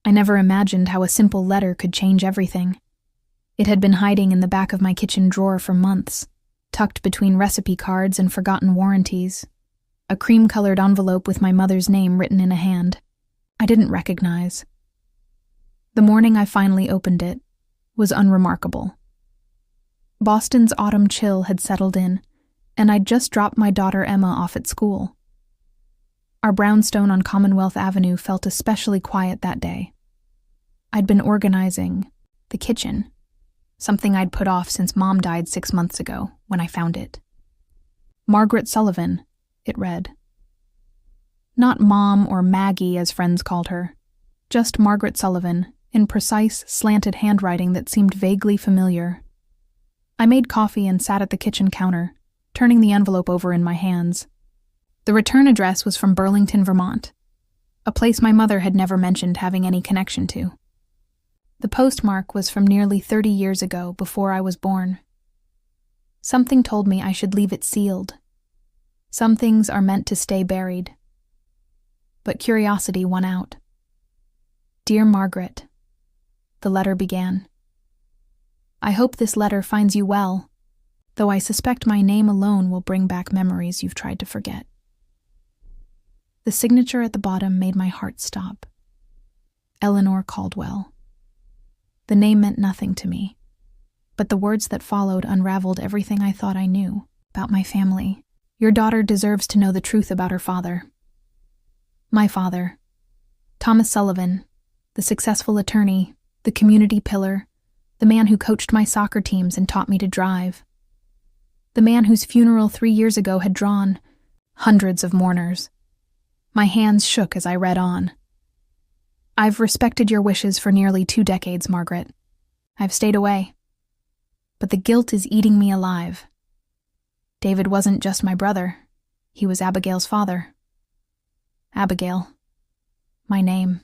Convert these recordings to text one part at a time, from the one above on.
I never imagined how a simple letter could change everything. It had been hiding in the back of my kitchen drawer for months, tucked between recipe cards and forgotten warranties. A cream-colored envelope with my mother's name written in a hand I didn't recognize. The morning I finally opened it was unremarkable. Boston's autumn chill had settled in, and I'd just dropped my daughter Emma off at school. Our brownstone on Commonwealth Avenue felt especially quiet that day. I'd been organizing the kitchen, something I'd put off since Mom died 6 months ago when I found it. Margaret Sullivan, it read. Not Mom or Maggie, as friends called her, just Margaret Sullivan, in precise, slanted handwriting that seemed vaguely familiar. I made coffee and sat at the kitchen counter, turning the envelope over in my hands. The return address was from Burlington, Vermont, a place my mother had never mentioned having any connection to. The postmark was from nearly 30 years ago, before I was born. Something told me I should leave it sealed. Some things are meant to stay buried. But curiosity won out. Dear Margaret, the letter began. I hope this letter finds you well, though I suspect my name alone will bring back memories you've tried to forget. The signature at the bottom made my heart stop. Eleanor Caldwell. The name meant nothing to me, but the words that followed unraveled everything I thought I knew about my family. Your daughter deserves to know the truth about her father. My father, Thomas Sullivan, the successful attorney, the community pillar, the man who coached my soccer teams and taught me to drive. The man whose funeral 3 years ago had drawn hundreds of mourners. My hands shook as I read on. I've respected your wishes for nearly 2 decades, Margaret. I've stayed away. But the guilt is eating me alive. David wasn't just my brother. He was Abigail's father. Abigail. My name.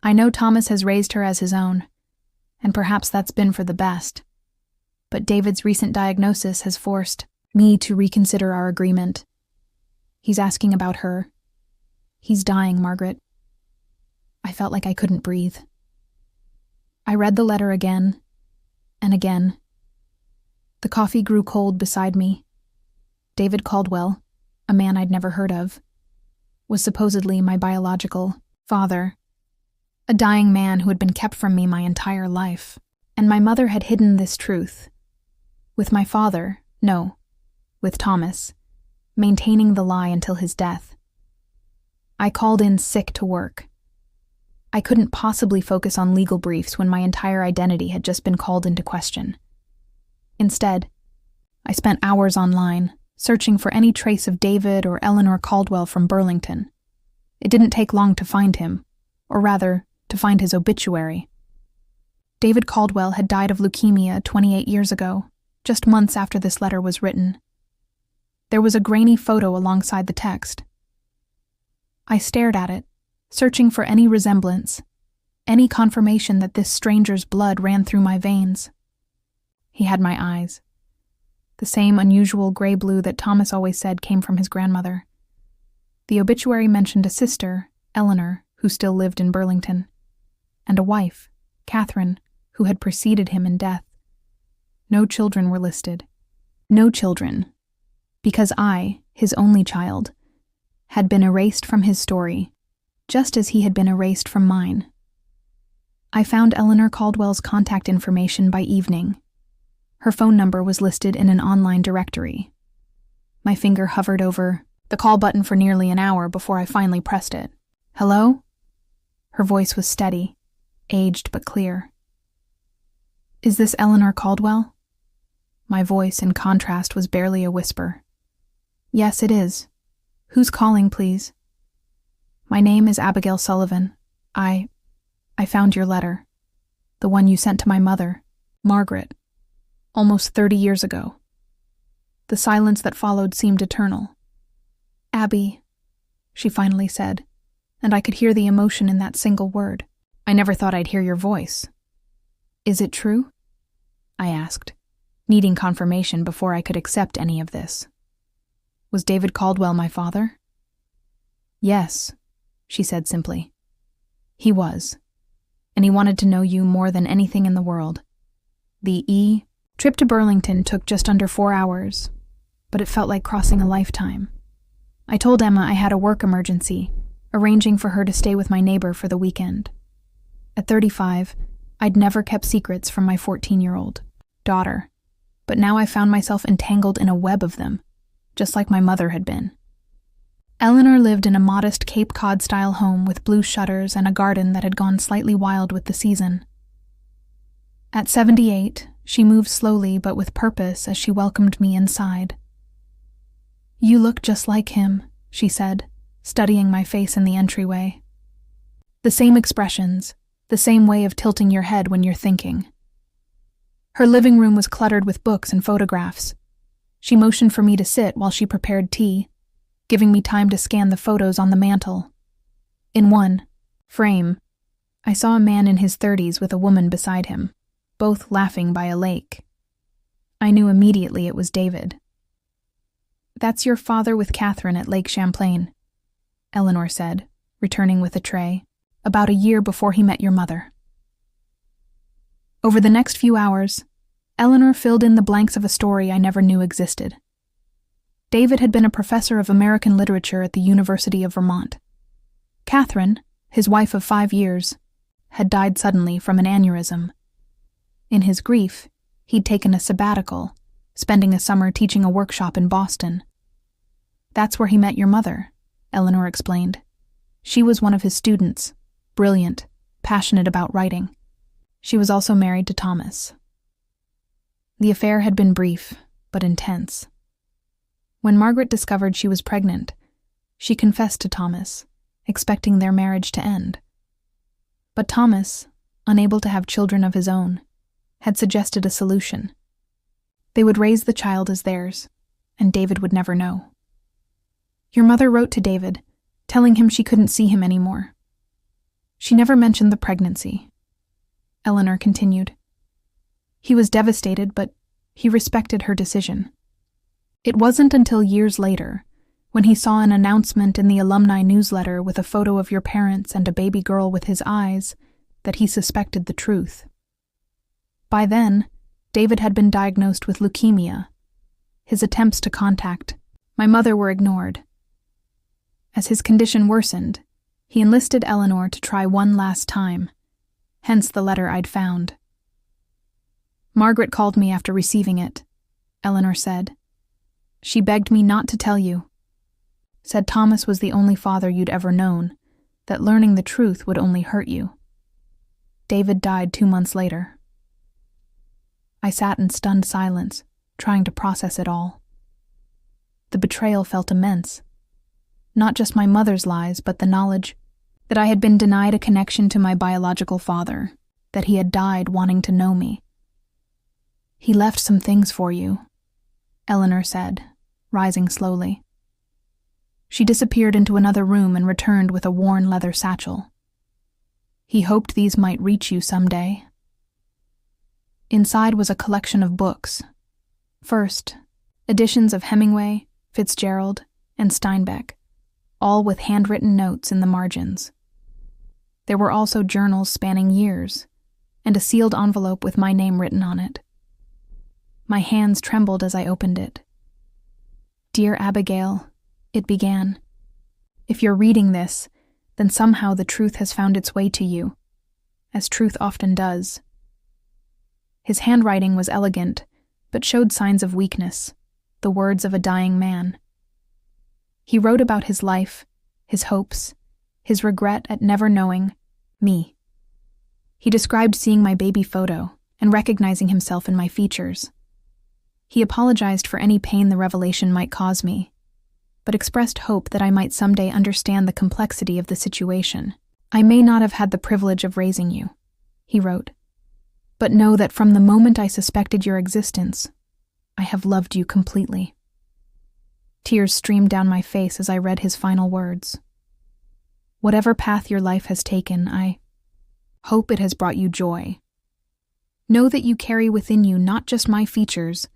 I know Thomas has raised her as his own, and perhaps that's been for the best. But David's recent diagnosis has forced me to reconsider our agreement. He's asking about her. He's dying, Margaret. I felt like I couldn't breathe. I read the letter again and again. The coffee grew cold beside me. David Caldwell, a man I'd never heard of, was supposedly my biological father, a dying man who had been kept from me my entire life, and my mother had hidden this truth. With my father, no, with Thomas, maintaining the lie until his death. I called in sick to work. I couldn't possibly focus on legal briefs when my entire identity had just been called into question. Instead, I spent hours online, searching for any trace of David or Eleanor Caldwell from Burlington. It didn't take long to find him, or rather, to find his obituary. David Caldwell had died of leukemia 28 years ago, just months after this letter was written. There was a grainy photo alongside the text. I stared at it, searching for any resemblance, any confirmation that this stranger's blood ran through my veins. He had my eyes. The same unusual gray-blue that Thomas always said came from his grandmother. The obituary mentioned a sister, Eleanor, who still lived in Burlington, and a wife, Catherine, who had preceded him in death. No children were listed. No children, because I, his only child, had been erased from his story, just as he had been erased from mine. I found Eleanor Caldwell's contact information by evening. Her phone number was listed in an online directory. My finger hovered over the call button for nearly an hour before I finally pressed it. Hello? Her voice was steady, aged but clear. Is this Eleanor Caldwell? My voice, in contrast, was barely a whisper. Yes, it is. Who's calling, please? My name is Abigail Sullivan. I found your letter. The one you sent to my mother, Margaret, almost 30 years ago. The silence that followed seemed eternal. Abby, she finally said, and I could hear the emotion in that single word. I never thought I'd hear your voice. Is it true? I asked, needing confirmation before I could accept any of this. Was David Caldwell my father? Yes, she said simply. He was. And he wanted to know you more than anything in the world. The trip to Burlington took just under 4 hours, but it felt like crossing a lifetime. I told Emma I had a work emergency, arranging for her to stay with my neighbor for the weekend. At 35, I'd never kept secrets from my 14-year-old daughter, but now I found myself entangled in a web of them, just like my mother had been. Eleanor lived in a modest Cape Cod-style home with blue shutters and a garden that had gone slightly wild with the season. At 78, she moved slowly but with purpose as she welcomed me inside. "You look just like him," she said, studying my face in the entryway. "The same expressions, the same way of tilting your head when you're thinking." Her living room was cluttered with books and photographs. She motioned for me to sit while she prepared tea, giving me time to scan the photos on the mantel. In one frame, I saw a man in his 30s with a woman beside him, both laughing by a lake. I knew immediately it was David. "That's your father with Catherine at Lake Champlain," Eleanor said, returning with a tray, "about a year before he met your mother." Over the next few hours, Eleanor filled in the blanks of a story I never knew existed. David had been a professor of American literature at the University of Vermont. Catherine, his wife of 5 years, had died suddenly from an aneurysm. In his grief, he'd taken a sabbatical, spending a summer teaching a workshop in Boston. "That's where he met your mother," Eleanor explained. "She was one of his students, brilliant, passionate about writing. She was also married to Thomas." The affair had been brief, but intense. When Margaret discovered she was pregnant, she confessed to Thomas, expecting their marriage to end. But Thomas, unable to have children of his own, had suggested a solution. They would raise the child as theirs, and David would never know. "Your mother wrote to David, telling him she couldn't see him anymore. She never mentioned the pregnancy," Eleanor continued. "He was devastated, but he respected her decision. It wasn't until years later, when he saw an announcement in the alumni newsletter with a photo of your parents and a baby girl with his eyes, that he suspected the truth. By then, David had been diagnosed with leukemia. His attempts to contact my mother were ignored. As his condition worsened, he enlisted Eleanor to try one last time, hence the letter I'd found. "Margaret called me after receiving it," Eleanor said. "She begged me not to tell you. Said Thomas was the only father you'd ever known, that learning the truth would only hurt you. David died 2 months later." I sat in stunned silence, trying to process it all. The betrayal felt immense. Not just my mother's lies, but the knowledge that I had been denied a connection to my biological father, that he had died wanting to know me. "He left some things for you," Eleanor said, rising slowly. She disappeared into another room and returned with a worn leather satchel. "He hoped these might reach you someday." Inside was a collection of books. First, editions of Hemingway, Fitzgerald, and Steinbeck, all with handwritten notes in the margins. There were also journals spanning years, and a sealed envelope with my name written on it. My hands trembled as I opened it. "Dear Abigail," it began, "if you're reading this, then somehow the truth has found its way to you, as truth often does." His handwriting was elegant, but showed signs of weakness, the words of a dying man. He wrote about his life, his hopes, his regret at never knowing me. He described seeing my baby photo and recognizing himself in my features. He apologized for any pain the revelation might cause me, but expressed hope that I might someday understand the complexity of the situation. "I may not have had the privilege of raising you," he wrote, "but know that from the moment I suspected your existence, I have loved you completely." Tears streamed down my face as I read his final words. "Whatever path your life has taken, I hope it has brought you joy. Know that you carry within you not just my features,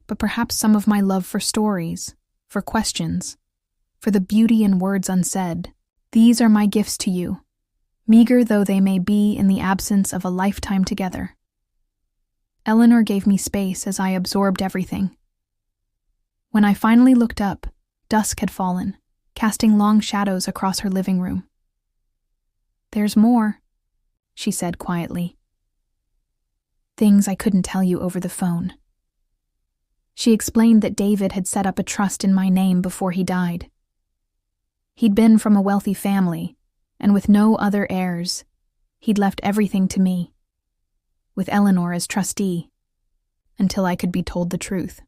but perhaps some of my love for stories, for questions, for the beauty in words unsaid. These are my gifts to you. meager though they may be in the absence of a lifetime together. Eleanor gave me space as I absorbed everything. When I finally looked up, dusk had fallen, casting long shadows across her living room. "There's more," she said quietly. "Things I couldn't tell you over the phone." She explained that David had set up a trust in my name before he died. He'd been from a wealthy family, and with no other heirs, he'd left everything to me, with Eleanor as trustee, until I could be told the truth.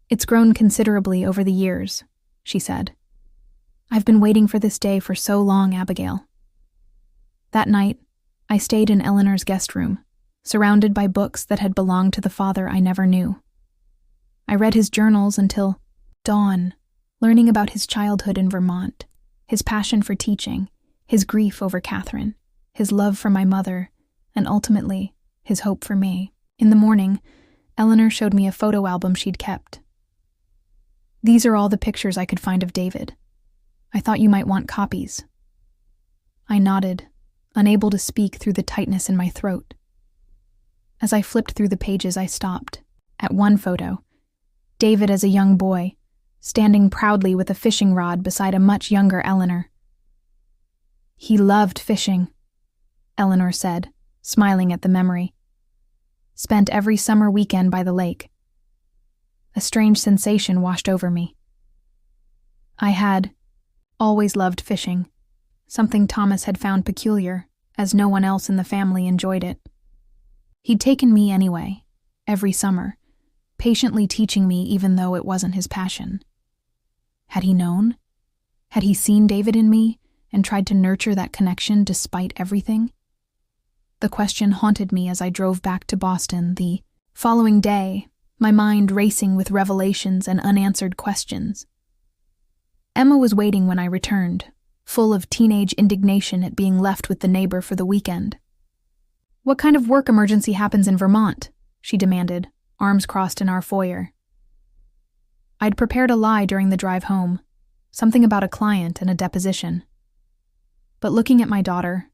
"It's grown considerably over the years," she said. "I've been waiting for this day for so long, Abigail." That night, I stayed in Eleanor's guest room, surrounded by books that had belonged to the father I never knew. I read his journals until dawn, learning about his childhood in Vermont, his passion for teaching, his grief over Catherine, his love for my mother, and ultimately, his hope for me. In the morning, Eleanor showed me a photo album she'd kept. "These are all the pictures I could find of David. I thought you might want copies." I nodded, unable to speak through the tightness in my throat. As I flipped through the pages, I stopped. At one photo, David as a young boy, standing proudly with a fishing rod beside a much younger Eleanor. "He loved fishing," Eleanor said, smiling at the memory. "Spent every summer weekend by the lake." A strange sensation washed over me. I had always loved fishing, something Thomas had found peculiar, as no one else in the family enjoyed it. He'd taken me anyway, every summer, patiently teaching me even though it wasn't his passion. Had he known? Had he seen David in me and tried to nurture that connection despite everything? The question haunted me as I drove back to Boston the following day, my mind racing with revelations and unanswered questions. Emma was waiting when I returned, full of teenage indignation at being left with the neighbor for the weekend. "What kind of work emergency happens in Vermont?" she demanded, arms crossed in our foyer. I'd prepared a lie during the drive home, something about a client and a deposition. But looking at my daughter,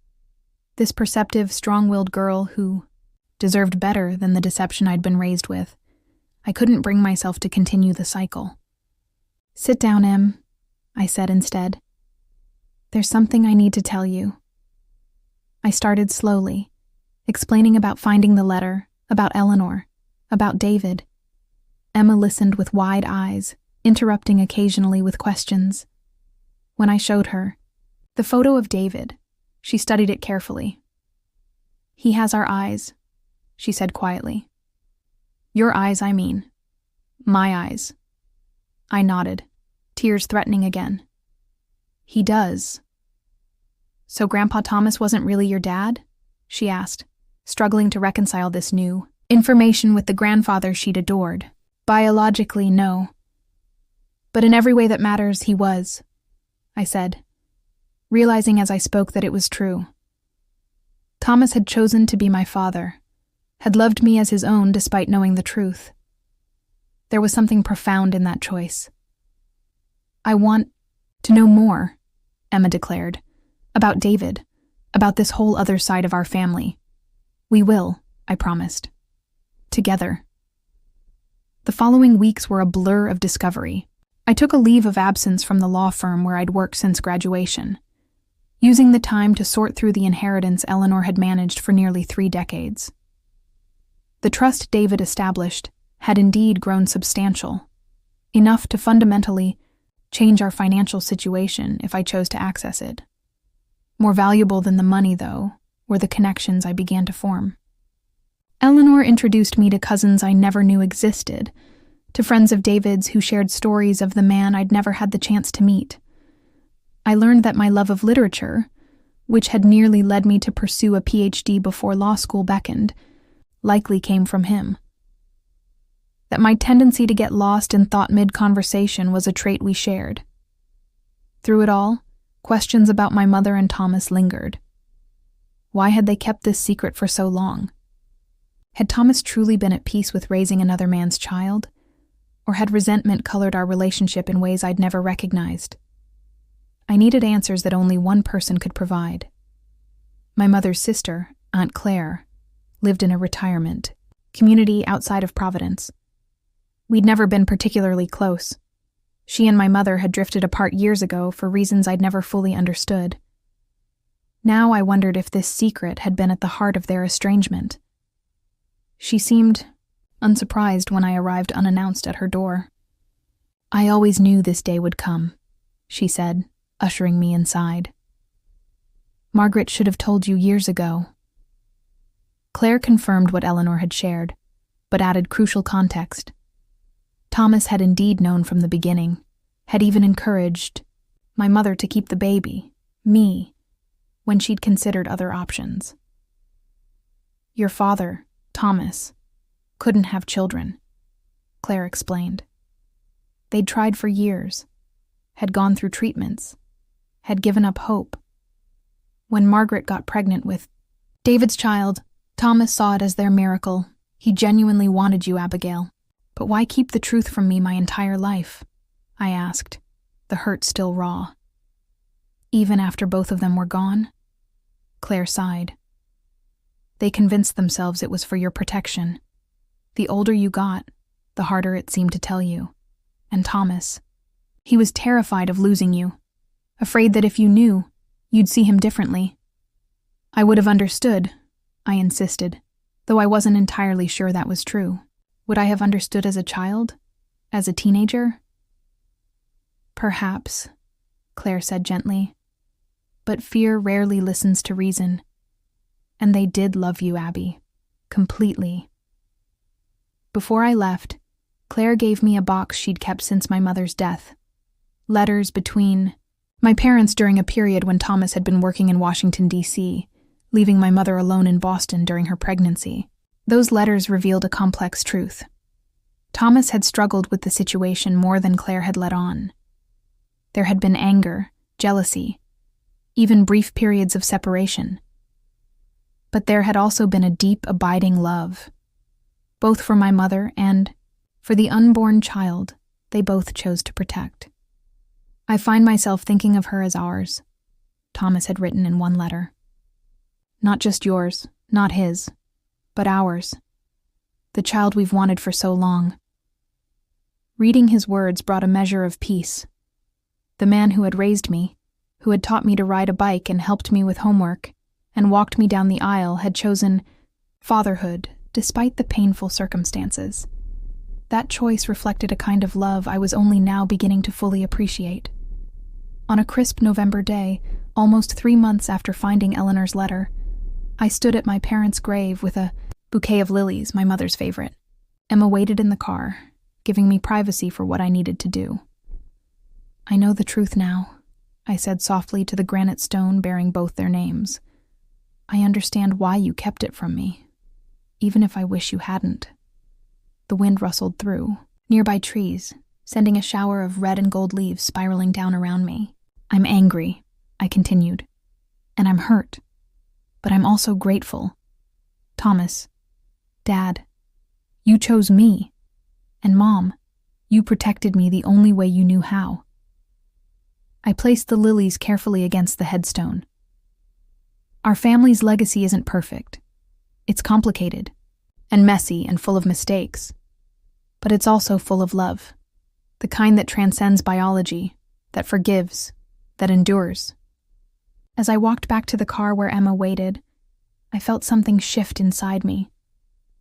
this perceptive, strong-willed girl who deserved better than the deception I'd been raised with, I couldn't bring myself to continue the cycle. "Sit down, Em," I said instead. "There's something I need to tell you." I started slowly, explaining about finding the letter, about Eleanor, about David. Emma listened with wide eyes, interrupting occasionally with questions. When I showed her the photo of David, she studied it carefully. "He has our eyes," she said quietly. "Your eyes, I mean. My eyes." I nodded, tears threatening again. "He does." "So Grandpa Thomas wasn't really your dad?" she asked, struggling to reconcile this new information with the grandfather she'd adored. "Biologically, no. But in every way that matters, he was," I said, realizing as I spoke that it was true. Thomas had chosen to be my father, had loved me as his own despite knowing the truth. There was something profound in that choice. "I want to know more," Emma declared, "about David, about this whole other side of our family. We will," I promised. Together. The following weeks were a blur of discovery. I took a leave of absence from the law firm where I'd worked since graduation, using the time to sort through the inheritance Eleanor had managed for nearly 3 decades. The trust David established had indeed grown substantial, enough to fundamentally change our financial situation if I chose to access it. More valuable than the money, though, were the connections I began to form. Eleanor introduced me to cousins I never knew existed, to friends of David's who shared stories of the man I'd never had the chance to meet. I learned that my love of literature, which had nearly led me to pursue a PhD before law school beckoned, likely came from him. That my tendency to get lost in thought mid-conversation was a trait we shared. Through it all, questions about my mother and Thomas lingered. Why had they kept this secret for so long? Had Thomas truly been at peace with raising another man's child? Or had resentment colored our relationship in ways I'd never recognized? I needed answers that only one person could provide. My mother's sister, Aunt Claire, lived in a retirement community outside of Providence. We'd never been particularly close. She and my mother had drifted apart years ago for reasons I'd never fully understood. Now I wondered if this secret had been at the heart of their estrangement. She seemed unsurprised when I arrived unannounced at her door. "I always knew this day would come," she said, ushering me inside. "Margaret should have told you years ago." Claire confirmed what Eleanor had shared, but added crucial context. Thomas had indeed known from the beginning, had even encouraged my mother to keep the baby, me, when she'd considered other options. "Your father, Thomas, couldn't have children," Claire explained. "They'd tried for years, had gone through treatments, had given up hope. When Margaret got pregnant with David's child, Thomas saw it as their miracle. He genuinely wanted you, Abigail. But why keep the truth from me my entire life?" I asked, the hurt still raw. "Even after both of them were gone?" Claire sighed. "They convinced themselves it was for your protection. The older you got, the harder it seemed to tell you. And Thomas, he was terrified of losing you, afraid that if you knew, you'd see him differently." "I would have understood," I insisted, though I wasn't entirely sure that was true. Would I have understood as a child? As a teenager? "Perhaps," Claire said gently. "But fear rarely listens to reason. And they did love you, Abby. Completely." Before I left, Claire gave me a box she'd kept since my mother's death. Letters between my parents during a period when Thomas had been working in Washington, D.C., leaving my mother alone in Boston during her pregnancy. Those letters revealed a complex truth. Thomas had struggled with the situation more than Claire had let on. There had been anger, jealousy, even brief periods of separation. But there had also been a deep, abiding love, both for my mother and for the unborn child they both chose to protect. "I find myself thinking of her as ours," Thomas had written in one letter. "Not just yours, not his, but ours. The child we've wanted for so long." Reading his words brought a measure of peace. The man who had raised me, who had taught me to ride a bike and helped me with homework, and walked me down the aisle, had chosen fatherhood despite the painful circumstances. That choice reflected a kind of love I was only now beginning to fully appreciate. On a crisp November day, almost 3 months after finding Eleanor's letter, I stood at my parents' grave with a bouquet of lilies, my mother's favorite. Emma waited in the car, giving me privacy for what I needed to do. "I know the truth now," I said softly to the granite stone bearing both their names. "I understand why you kept it from me, even if I wish you hadn't." The wind rustled through nearby trees, sending a shower of red and gold leaves spiraling down around me. "I'm angry," I continued, "and I'm hurt. But I'm also grateful. Thomas, Dad, you chose me. And Mom, you protected me the only way you knew how." I placed the lilies carefully against the headstone. Our family's legacy isn't perfect. It's complicated, and messy, and full of mistakes. But it's also full of love. The kind that transcends biology, that forgives, that endures. As I walked back to the car where Emma waited, I felt something shift inside me.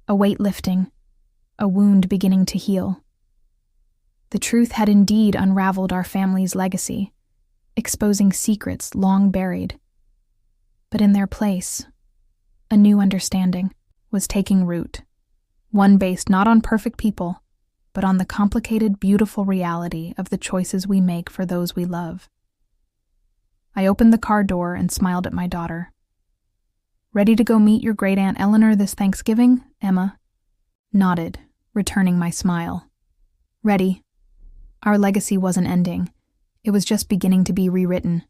A weight lifting, a wound beginning to heal. The truth had indeed unraveled our family's legacy, exposing secrets long buried. But in their place, a new understanding was taking root, one based not on perfect people, but on the complicated, beautiful reality of the choices we make for those we love. I opened the car door and smiled at my daughter. "Ready to go meet your great-aunt Eleanor this Thanksgiving?" Emma nodded, returning my smile. "Ready." Our legacy wasn't ending. It was just beginning to be rewritten.